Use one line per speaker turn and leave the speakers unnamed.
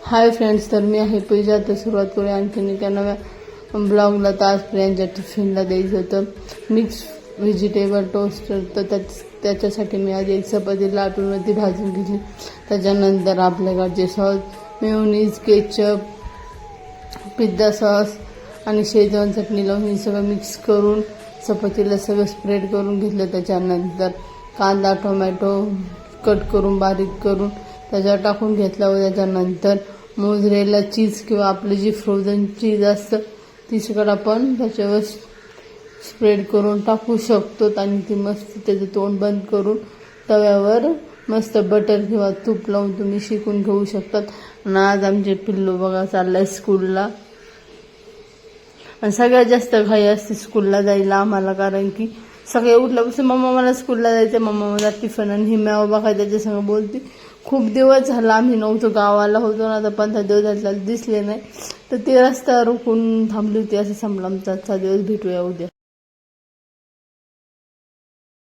Hi friends, तर मी आहे पूजा. तर सुरुवात करूया आणखीन एका नव्या ब्लॉगला. तर आज प्रियांच्या टिफिनला द्यायचं होतं मिक्स व्हेजिटेबल टोस्टर. तर त्याच्यासाठी मी आधी एक चपाती लाटून ती भाजून घेतली. त्याच्यानंतर आपल्याकडचे sauce, mayonnaise, ketchup, pizza sauce आणि शेजवान चटणी लावून हे सगळं मिक्स करून चपातीला सगळं स्प्रेड करून घेतलं. त्याच्यानंतर कांदा टोमॅटो कट करून बारीक करून त्याच्यावर टाकून घेतला व त्याच्यानंतर मोझरेला चीज किंवा आपली जी फ्रोझन चीज असतं ती सगळं आपण त्याच्यावर स्प्रेड करून टाकू शकतो. आणि ती मस्त त्याचं तोंड बंद करून तव्यावर मस्त बटर किंवा तूप लावून तुम्ही शेकून घेऊ शकतात. आणि आज आमचे पिल्लू बघा चाललाय स्कूलला. आणि सगळ्यात जास्त घाई असते स्कूलला जायला आम्हाला, कारण की सगळे उठल्यापासून मम्मा मला स्कूलला जायचं, मम्मा मला टिफिन. आणि ही मॅव बघा त्याच्यासंग बोलते. खूप दिवस झाला आम्ही नव्हतो, गावाला होतो ना, आता 15 दिवस झाले दिसले नाही. तर ते रस्त्यावर रोखून थांबली होती. असं संपला आमचा आजचा दिवस. भेटूया उद्या.